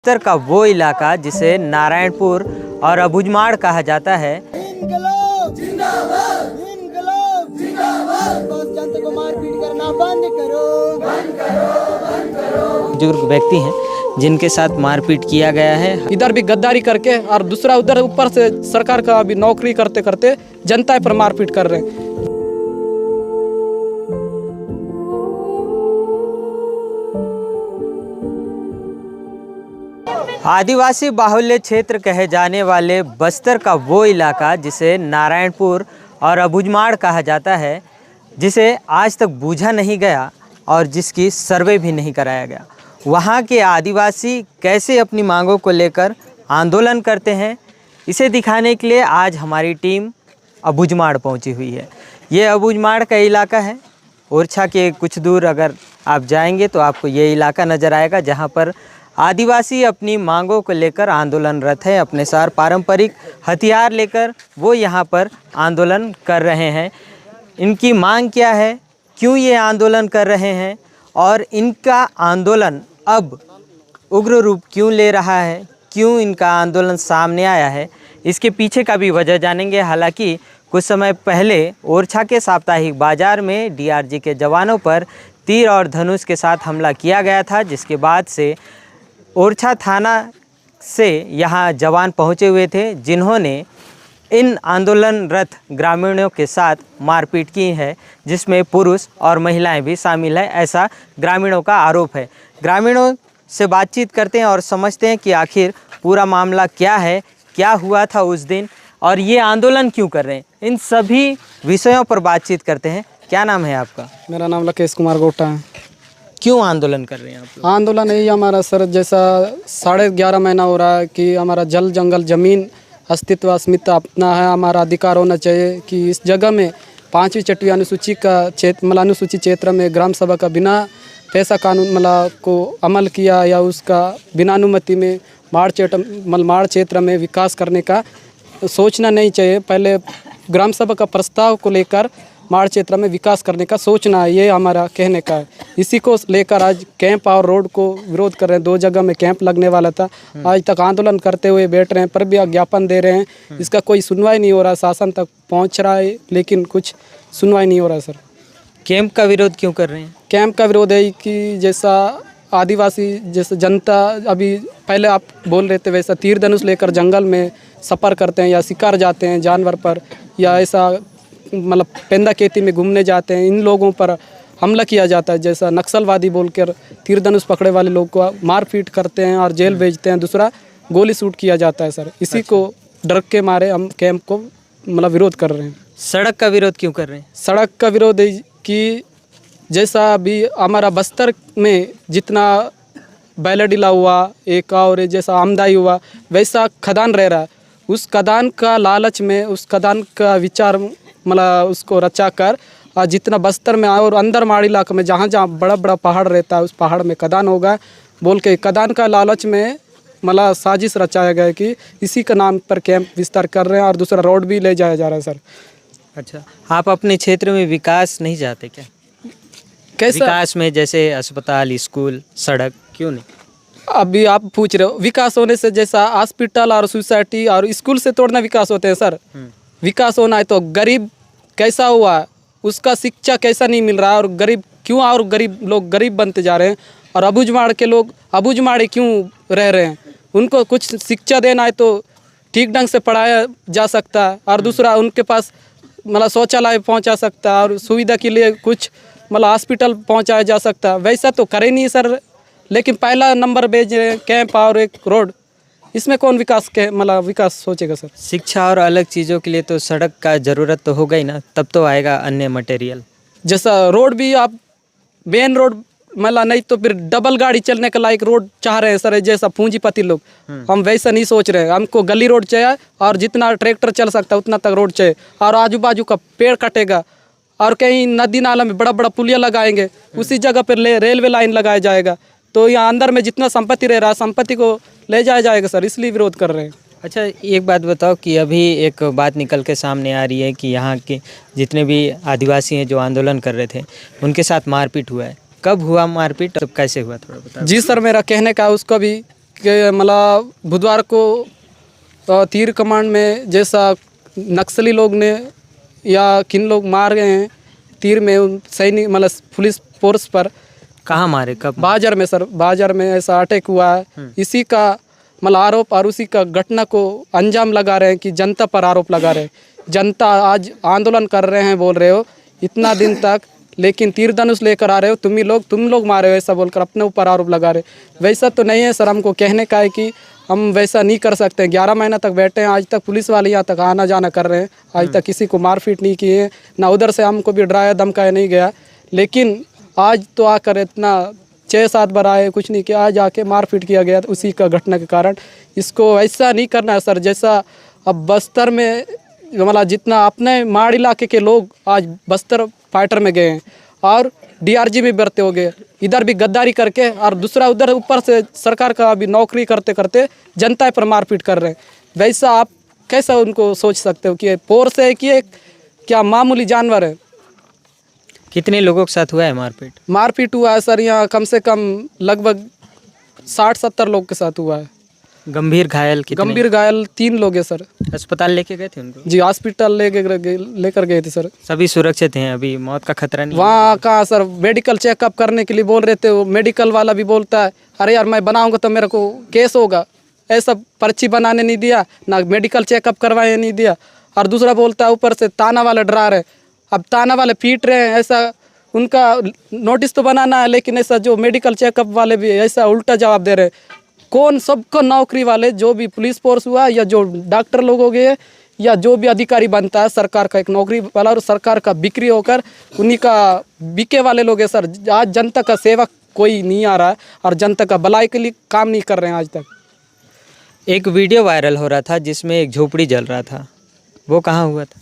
बस्तर का वो इलाका जिसे नारायणपुर और अबुझमाड़ कहा जाता है। इनकलाब जिंदाबाद, इनकलाब जिंदाबाद। बस जनता को मारपीट करना बंद करो, बंद करो, बंद करो। बुजुर्ग व्यक्ति हैं जिनके साथ मारपीट किया गया है। इधर भी गद्दारी करके और दूसरा उधर ऊपर से सरकार का भी नौकरी करते करते जनता पर मारपीट कर रहे हैं। आदिवासी बाहुल्य क्षेत्र कहे जाने वाले बस्तर का वो इलाका जिसे नारायणपुर और अबुझमाड़ कहा जाता है, जिसे आज तक बूझा नहीं गया और जिसकी सर्वे भी नहीं कराया गया। वहाँ के आदिवासी कैसे अपनी मांगों को लेकर आंदोलन करते हैं, इसे दिखाने के लिए आज हमारी टीम अबुझमाड़ पहुँची हुई है। ये अबुझमाड़ का इलाका है। ओरछा के कुछ दूर अगर आप जाएंगे तो आपको ये इलाका नज़र आएगा, जहाँ पर आदिवासी अपनी मांगों को लेकर आंदोलनरत है। अपने साथ पारंपरिक हथियार लेकर वो यहाँ पर आंदोलन कर रहे हैं। इनकी मांग क्या है, क्यों ये आंदोलन कर रहे हैं और इनका आंदोलन अब उग्र रूप क्यों ले रहा है, क्यों इनका आंदोलन सामने आया है, इसके पीछे का भी वजह जानेंगे। हालांकि कुछ समय पहले ओरछा के साप्ताहिक बाज़ार में डीआरजी के जवानों पर तीर और धनुष के साथ हमला किया गया था, जिसके बाद से ओरछा थाना से यहाँ जवान पहुँचे हुए थे, जिन्होंने इन आंदोलनरत ग्रामीणों के साथ मारपीट की है, जिसमें पुरुष और महिलाएं भी शामिल हैं, ऐसा ग्रामीणों का आरोप है। ग्रामीणों से बातचीत करते हैं और समझते हैं कि आखिर पूरा मामला क्या है, क्या हुआ था उस दिन और ये आंदोलन क्यों कर रहे हैं। इन सभी विषयों पर बातचीत करते हैं। क्या नाम है आपका? मेरा नाम राकेश कुमार गोटा है। क्यों आंदोलन कर रहे हैं आप लोग? आंदोलन यही हमारा सर, जैसा 11.5 महीना हो रहा है कि हमारा जल जंगल ज़मीन अस्तित्व अस्मिता अपना है, हमारा अधिकार होना चाहिए कि इस जगह में 5वीं छठवीं अनुसूची का अनुसूची क्षेत्र में ग्राम सभा का बिना पैसा कानून को अमल किया या उसका बिना अनुमति में माड़ क्षेत्र में विकास करने का सोचना नहीं चाहिए। पहले ग्राम सभा का प्रस्ताव को लेकर माड़ क्षेत्र में विकास करने का सोचना है, ये हमारा कहने का है। इसी को लेकर आज कैंप और रोड को विरोध कर रहे हैं। 2 जगह में कैंप लगने वाला था, आज तक आंदोलन करते हुए बैठ रहे हैं, पर भी ज्ञापन दे रहे हैं। इसका कोई सुनवाई नहीं हो रहा, शासन तक पहुंच रहा है लेकिन कुछ सुनवाई नहीं हो रहा है। सर, कैंप का विरोध क्यों कर रहे हैं? कैंप का विरोध है कि जैसा आदिवासी जैसे जनता अभी पहले आप बोल रहे थे वैसा तीर धनुष लेकर जंगल में सफ़र करते हैं या शिकार जाते हैं जानवर पर, या ऐसा पेंदा खेती में घूमने जाते हैं, इन लोगों पर हमला किया जाता है। जैसा नक्सलवादी बोलकर तीर धनुष पकड़े वाले लोग को मारपीट करते हैं और जेल भेजते हैं, दूसरा गोली शूट किया जाता है। सर, इसी को डर के मारे हम कैंप को विरोध कर रहे हैं। सड़क का विरोध क्यों कर रहे हैं? सड़क का विरोध है कि जैसा अभी हमारा बस्तर में जितना बैलाडीला हुआ एक और जैसा आमदाई हुआ, वैसा खदान रह रहा है। उस खदान का लालच में, उस खदान का विचार उसको रचा कर जितना बस्तर में और अंदर माड़ इलाके में जहाँ जहाँ बड़ा बड़ा पहाड़ रहता है, उस पहाड़ में खदान होगा बोल के खदान का लालच में साजिश रचाया गया कि इसी का नाम पर कैंप विस्तार कर रहे हैं और दूसरा रोड भी ले जाया जा रहा है। सर, अच्छा, आप अपने क्षेत्र में विकास नहीं चाहते क्या? कैसा विकास में जैसे अस्पताल, स्कूल, सड़क क्यों नहीं? अभी आप पूछ रहे हो विकास होने से, जैसा हॉस्पिटल और सोसाइटी और स्कूल से तोड़ना विकास होते हैं। सर, विकास होना है तो गरीब कैसा हुआ, उसका शिक्षा कैसा नहीं मिल रहा और गरीब क्यों और गरीब लोग गरीब बनते जा रहे हैं और अबुझमाड़ के लोग अबुझमाड़े क्यों रह रहे हैं। उनको कुछ शिक्षा देना है तो ठीक ढंग से पढ़ाया जा सकता है और दूसरा उनके पास शौचालय पहुंचा सकता है और सुविधा के लिए कुछ हॉस्पिटल पहुंचाया जा सकता है। वैसा तो करे नहीं सर, लेकिन पहला नंबर भेज रहे हैं कैंप और एक रोड, इसमें कौन विकास के विकास सोचेगा। सर, शिक्षा और अलग चीज़ों के लिए तो सड़क का ज़रूरत तो होगा ही ना, तब तो आएगा अन्य मटेरियल। जैसा रोड भी आप मेन रोड नहीं तो फिर डबल गाड़ी चलने का लायक रोड चाह रहे हैं सर, जैसा पूंजीपति लोग। हम वैसा नहीं सोच रहे हैं, हमको गली रोड चाहिए और जितना ट्रैक्टर चल सकता है उतना तक रोड चाहिए और आजू बाजू का पेड़ कटेगा और कहीं नदी नाला में बड़ा बड़ा पुलिया लगाएंगे, उसी जगह पर रेलवे लाइन लगाया जाएगा तो यहाँ अंदर में जितना संपत्ति रह रहा संपत्ति को ले जाया जाएगा। सर, इसलिए विरोध कर रहे हैं। अच्छा, एक बात बताओ कि अभी एक बात निकल के सामने आ रही है कि यहाँ के जितने भी आदिवासी हैं जो आंदोलन कर रहे थे उनके साथ मारपीट हुआ है। कब हुआ मारपीट, तब कैसे हुआ, थोड़ा बताओ। जी सर, मेरा कहने का उसको भी के मतलब बुधवार को तीर कमांड में जैसा नक्सली लोग ने या किन लोग मार गए हैं तीर में उन सैनिक मतलब पुलिस फोर्स पर। कहाँ मारे, कब? बाजार में सर, बाजार में ऐसा अटैक हुआ है। इसी का मतलब आरोप और उसी का घटना को अंजाम लगा रहे हैं कि जनता पर आरोप लगा रहे हैं। जनता आज आंदोलन कर रहे हैं बोल रहे हो इतना दिन तक, लेकिन तीर धनुष लेकर आ रहे हो तुम लोग मारे हो ऐसा बोलकर अपने ऊपर आरोप लगा रहे। वैसा तो नहीं है सर, हमको कहने का है कि हम वैसा नहीं कर सकते। 11 महीना तक बैठे हैं, आज तक पुलिस वाले यहाँ तक आना जाना कर रहे हैं, आज तक किसी को मारपीट नहीं किए, ना उधर से हमको भी डराया धमकाया नहीं गया। लेकिन आज तो आकर इतना 6-7 बार आए, कुछ नहीं किया, आज आके मारपीट किया गया उसी का घटना के कारण। इसको ऐसा नहीं करना है सर। जैसा अब बस्तर में मतलब जितना अपने माड़ इलाके के लोग आज बस्तर फाइटर में गए हैं और डीआरजी में भर्ती हो गए, इधर भी गद्दारी करके, और दूसरा उधर ऊपर से सरकार का अभी नौकरी करते करते जनता पर मारपीट कर रहे हैं। वैसा आप कैसा उनको सोच सकते हो कि फोर्स है कि एक क्या मामूली जानवर है? कितने लोगों के साथ हुआ है मारपीट? मारपीट हुआ है सर यहाँ कम से कम लगभग 60-70 लोग के साथ हुआ है। गंभीर घायल कितने? गंभीर घायल 3 लोग हैं सर। अस्पताल लेके गए थे उनको? जी हॉस्पिटल लेकर गए थे सर। सभी सुरक्षित हैं, अभी मौत का खतरा नहीं? वहाँ कहाँ सर, मेडिकल चेकअप करने के लिए बोल रहे थे, वो मेडिकल वाला भी बोलता है अरे यार मैं बनाऊंगा तो मेरे को केस होगा, ऐसा पर्ची बनाने नहीं दिया, ना मेडिकल चेकअप करवाने नहीं दिया। और दूसरा बोलता है ऊपर से थाना वाले डरा रहे, अब थाना वाले पीट रहे हैं। ऐसा उनका नोटिस तो बनाना है, लेकिन ऐसा जो मेडिकल चेकअप वाले भी ऐसा उल्टा जवाब दे रहे हैं। कौन सबको नौकरी वाले जो भी पुलिस फोर्स हुआ या जो डॉक्टर लोग हो गए या जो भी अधिकारी बनता है सरकार का एक नौकरी वाला, और सरकार का बिक्री होकर उन्हीं का बिके वाले लोग हैं सर। आज जनता का सेवक कोई नहीं आ रहा है और जनता का भलाई के लिए काम नहीं कर रहे हैं आज तक। एक वीडियो वायरल हो रहा था जिसमें एक झोपड़ी जल रहा था, वो कहाँ हुआ था?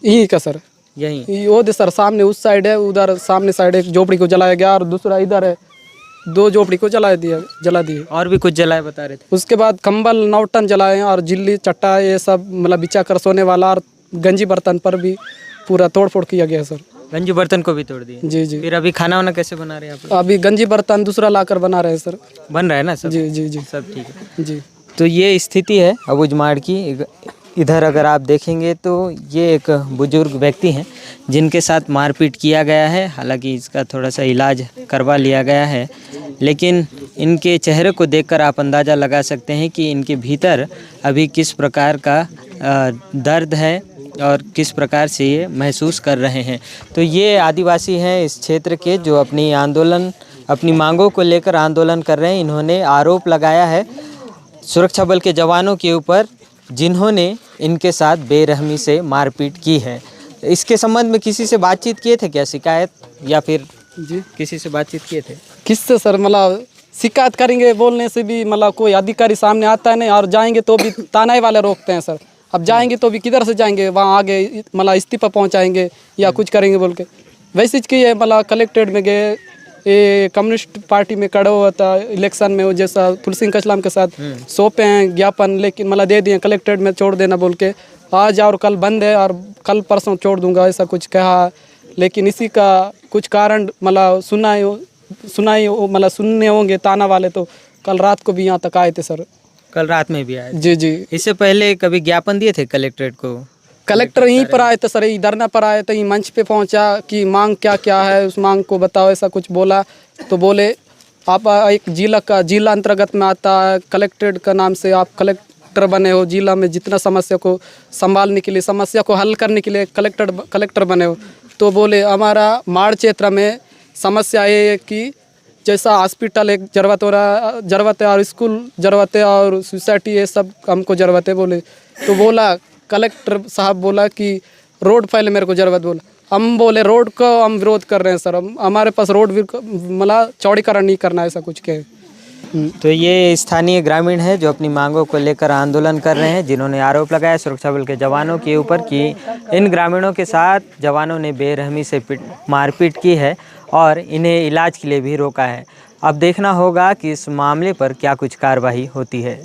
यही का सर, यहीं वो दे सर, सामने उस साइड है, उधर सामने साइड एक झोपड़ी को जलाया गया और दूसरा इधर है, 2 झोपड़ी को जला दिए। और भी कुछ जलाए बता रहे थे? उसके बाद कंबल 9 टन जलाए हैं और जिल्ली चट्टा ये सब मतलब बिछा कर सोने वाला, और गंजी बर्तन पर भी पूरा तोड़ फोड़ किया गया सर। गंजी बर्तन को भी तोड़ दिए? जी जी। फिर अभी खाना वाना कैसे बना रहे हैं आप? अभी गंजी बर्तन दूसरा लाकर बना रहे हैं सर। बन रहा है ना सब? जी जी जी सब ठीक है जी। तो ये स्थिति है अबूझमाड़ की। इधर अगर आप देखेंगे तो ये एक बुजुर्ग व्यक्ति हैं जिनके साथ मारपीट किया गया है। हालांकि इसका थोड़ा सा इलाज करवा लिया गया है, लेकिन इनके चेहरे को देखकर आप अंदाज़ा लगा सकते हैं कि इनके भीतर अभी किस प्रकार का दर्द है और किस प्रकार से ये महसूस कर रहे हैं। तो ये आदिवासी हैं इस क्षेत्र के जो अपनी मांगों को लेकर आंदोलन कर रहे हैं। इन्होंने आरोप लगाया है सुरक्षा बल के जवानों के ऊपर जिन्होंने इनके साथ बेरहमी से मारपीट की है। इसके संबंध में किसी से बातचीत किए थे क्या, शिकायत या फिर जी किसी से बातचीत किए थे? किससे सर, मतलब शिकायत करेंगे बोलने से भी मतलब कोई अधिकारी सामने आता है नहीं, और जाएंगे तो भी तानाई वाले रोकते हैं सर। अब जाएंगे तो भी किधर से जाएंगे, वहाँ आगे मतलब इस्तीफा पहुँचाएंगे या कुछ करेंगे बोल के। वैसे कि ये मतलब कलेक्ट्रेट में गए, ये कम्युनिस्ट पार्टी में खड़ा हुआ था इलेक्शन में, वो जैसा तुलसी सिंह कचलाम के साथ सौंपे हैं ज्ञापन, लेकिन मतलब दे दिए कलेक्ट्रेट में छोड़ देना बोल के। आज और कल बंद है और कल परसों छोड़ दूंगा ऐसा कुछ कहा, लेकिन इसी का कुछ कारण मतलब सुनने होंगे ताना वाले। तो कल रात को भी यहाँ तक आए थे सर। कल रात में भी आए? जी जी। इससे पहले कभी ज्ञापन दिए थे कलेक्ट्रेट को? कलेक्टर यहीं पर आए थे सर, यही धरना पर आए थे, यहीं मंच पे पहुंचा कि मांग क्या क्या है, उस मांग को बताओ, ऐसा कुछ बोला। तो बोले आप एक जिला अंतर्गत में आता है, कलेक्ट्रेट का नाम से आप कलेक्टर बने हो, जिला में जितना समस्या को संभालने के लिए, समस्या को हल करने के लिए कलेक्टर बने हो। तो बोले हमारा माड़ क्षेत्र में समस्या ये है कि जैसा हॉस्पिटल एक जरूरत है और स्कूल जरूरत है और सोसाइटी ये सब हमको जरूरत है बोले। तो बोला कलेक्टर साहब बोला कि रोड पहले मेरे को जरूरत बोला। हम बोले रोड को हम विरोध कर रहे हैं सर, हमारे पास रोड मतलब चौड़ीकरण नहीं करना, ऐसा कुछ कहे। तो ये स्थानीय ग्रामीण है जो अपनी मांगों को लेकर आंदोलन कर रहे हैं, जिन्होंने आरोप लगाया सुरक्षा बल के जवानों के ऊपर कि इन ग्रामीणों के साथ जवानों ने बेरहमी से मारपीट की है और इन्हें इलाज के लिए भी रोका है। अब देखना होगा कि इस मामले पर क्या कुछ कार्रवाई होती है।